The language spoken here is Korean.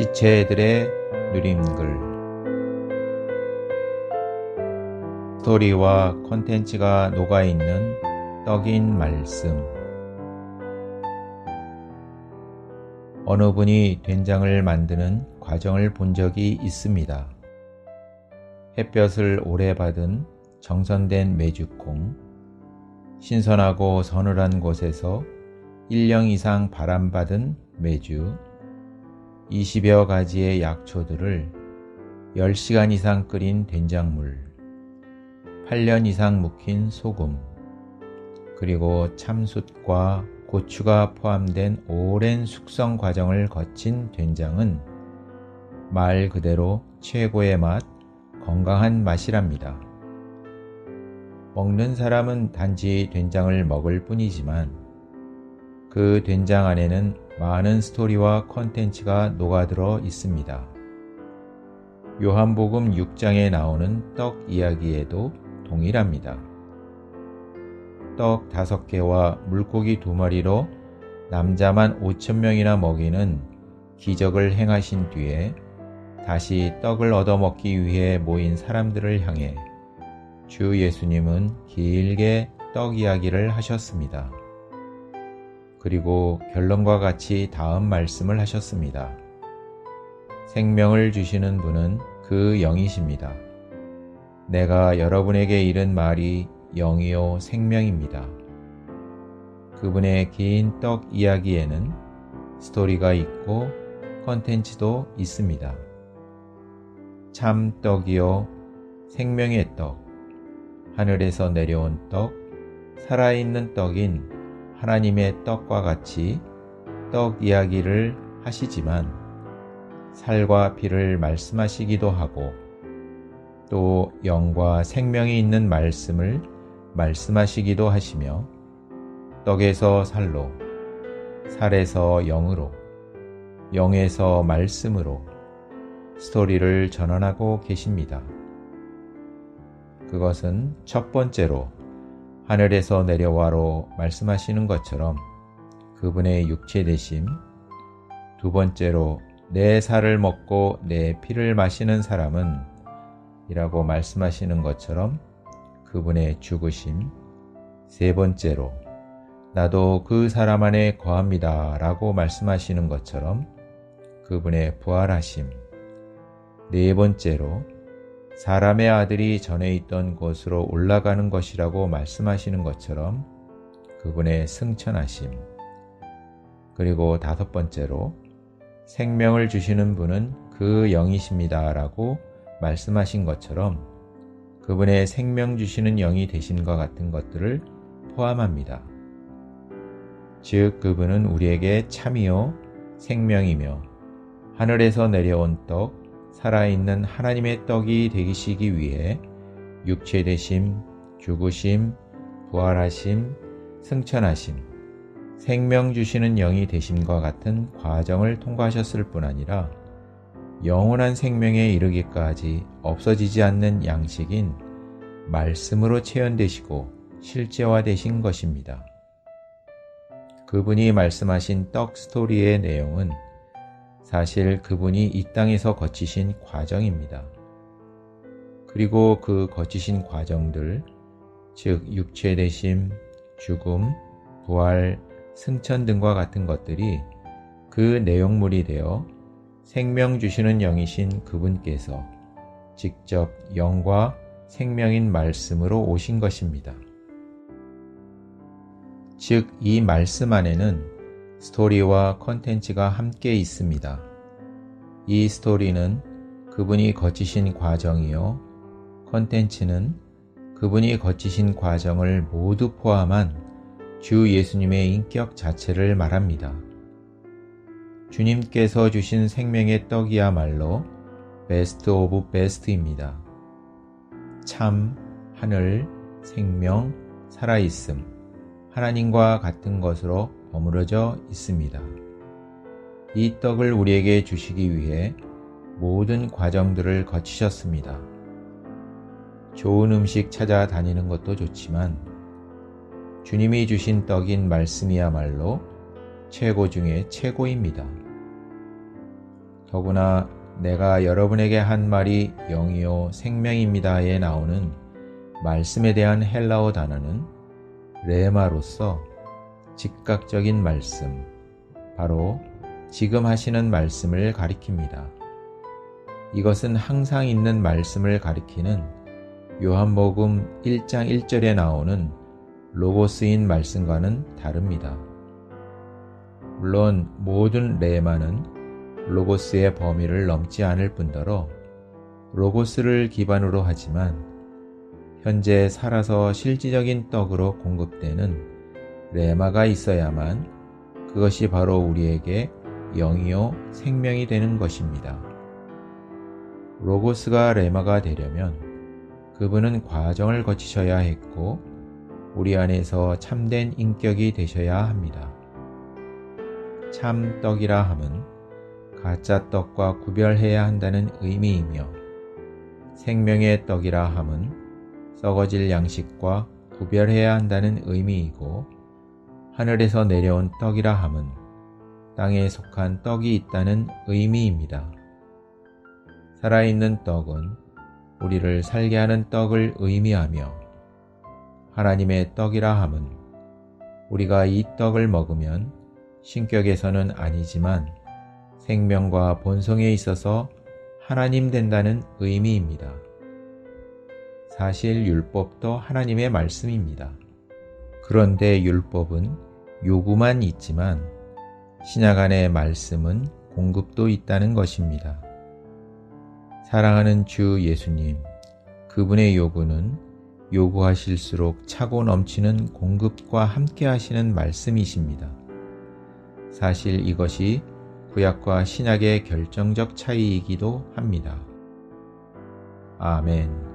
시체들의 누림글. 스토리와 콘텐츠가 녹아있는 떡인 말씀. 어느 분이 된장을 만드는 과정을 본 적이 있습니다. 햇볕을 오래 받은 정선된 메주콩, 신선하고 서늘한 곳에서 1년 이상 바람받은 메주, 20여 가지의 약초들을 10시간 이상 끓인 된장물, 8년 이상 묵힌 소금, 그리고 참숯과 고추가 포함된 오랜 숙성 과정을 거친 된장은 말 그대로 최고의 맛, 건강한 맛이랍니다. 먹는 사람은 단지 된장을 먹을 뿐이지만 그 된장 안에는 많은 스토리와 콘텐츠가 녹아들어 있습니다. 요한복음 6장에 나오는 떡 이야기에도 동일합니다. 떡 5개와 물고기 2마리로 남자만 5,000명이나 먹이는 기적을 행하신 뒤에 다시 떡을 얻어먹기 위해 모인 사람들을 향해 주 예수님은 길게 떡 이야기를 하셨습니다. 그리고 결론과 같이 다음 말씀을 하셨습니다. 생명을 주시는 분은 그 영이십니다. 내가 여러분에게 이른 말이 영이요 생명입니다. 그분의 긴 떡 이야기에는 스토리가 있고 컨텐츠도 있습니다. 참 떡이요 생명의 떡, 하늘에서 내려온 떡, 살아있는 떡인 하나님의 떡과 같이 떡 이야기를 하시지만 살과 피를 말씀하시기도 하고 또 영과 생명이 있는 말씀을 말씀하시기도 하시며 떡에서 살로, 살에서 영으로, 영에서 말씀으로 스토리를 전환하고 계십니다. 그것은 첫 번째로 하늘에서 내려와로 말씀하시는 것처럼 그분의 육체 되심, 두 번째로 내 살을 먹고 내 피를 마시는 사람은 이라고 말씀하시는 것처럼 그분의 죽으심, 세 번째로 나도 그 사람 안에 거합니다 라고 말씀하시는 것처럼 그분의 부활하심, 네 번째로 사람의 아들이 전에 있던 곳으로 올라가는 것이라고 말씀하시는 것처럼 그분의 승천하심, 그리고 다섯 번째로 생명을 주시는 분은 그 영이십니다 라고 말씀하신 것처럼 그분의 생명 주시는 영이 되신과 같은 것들을 포함합니다. 즉 그분은 우리에게 참이요 생명이며 하늘에서 내려온 떡, 살아있는 하나님의 떡이 되시기 위해 육체 되심, 죽으심, 부활하심, 승천하심, 생명 주시는 영이 되심과 같은 과정을 통과하셨을 뿐 아니라 영원한 생명에 이르기까지 없어지지 않는 양식인 말씀으로 체현되시고 실제화되신 것입니다. 그분이 말씀하신 떡 스토리의 내용은 사실 그분이 이 땅에서 거치신 과정입니다. 그리고 그 거치신 과정들, 즉 육체 되심, 죽음, 부활, 승천 등과 같은 것들이 그 내용물이 되어 생명 주시는 영이신 그분께서 직접 영과 생명인 말씀으로 오신 것입니다. 즉, 이 말씀 안에는 스토리와 콘텐츠가 함께 있습니다. 이 스토리는 그분이 거치신 과정이요, 콘텐츠는 그분이 거치신 과정을 모두 포함한 주 예수님의 인격 자체를 말합니다. 주님께서 주신 생명의 떡이야말로 베스트 오브 베스트입니다. 참, 하늘, 생명, 살아있음, 하나님과 같은 것으로 버무려져 있습니다. 이 떡을 우리에게 주시기 위해 모든 과정들을 거치셨습니다. 좋은 음식 찾아다니는 것도 좋지만 주님이 주신 떡인 말씀이야말로 최고 중에 최고입니다. 더구나 내가 여러분에게 한 말이 영이요 생명입니다에 나오는 말씀에 대한 헬라어 단어는 레마로서 즉각적인 말씀, 바로 지금 하시는 말씀을 가리킵니다. 이것은 항상 있는 말씀을 가리키는 요한복음 1장 1절에 나오는 로고스인 말씀과는 다릅니다. 물론 모든 레마는 로고스의 범위를 넘지 않을 뿐더러 로고스를 기반으로 하지만 현재 살아서 실질적인 떡으로 공급되는 레마가 있어야만 그것이 바로 우리에게 영이요 생명이 되는 것입니다. 로고스가 레마가 되려면 그분은 과정을 거치셔야 했고 우리 안에서 참된 인격이 되셔야 합니다. 참 떡이라 함은 가짜 떡과 구별해야 한다는 의미이며 생명의 떡이라 함은 썩어질 양식과 구별해야 한다는 의미이고 하늘에서 내려온 떡이라 함은 땅에 속한 떡이 있다는 의미입니다. 살아있는 떡은 우리를 살게 하는 떡을 의미하며 하나님의 떡이라 함은 우리가 이 떡을 먹으면 신격에서는 아니지만 생명과 본성에 있어서 하나님 된다는 의미입니다. 사실 율법도 하나님의 말씀입니다. 그런데 율법은 요구만 있지만 신약 안의 말씀은 공급도 있다는 것입니다. 사랑하는 주 예수님, 그분의 요구는 요구하실수록 차고 넘치는 공급과 함께 하시는 말씀이십니다. 사실 이것이 구약과 신약의 결정적 차이이기도 합니다. 아멘.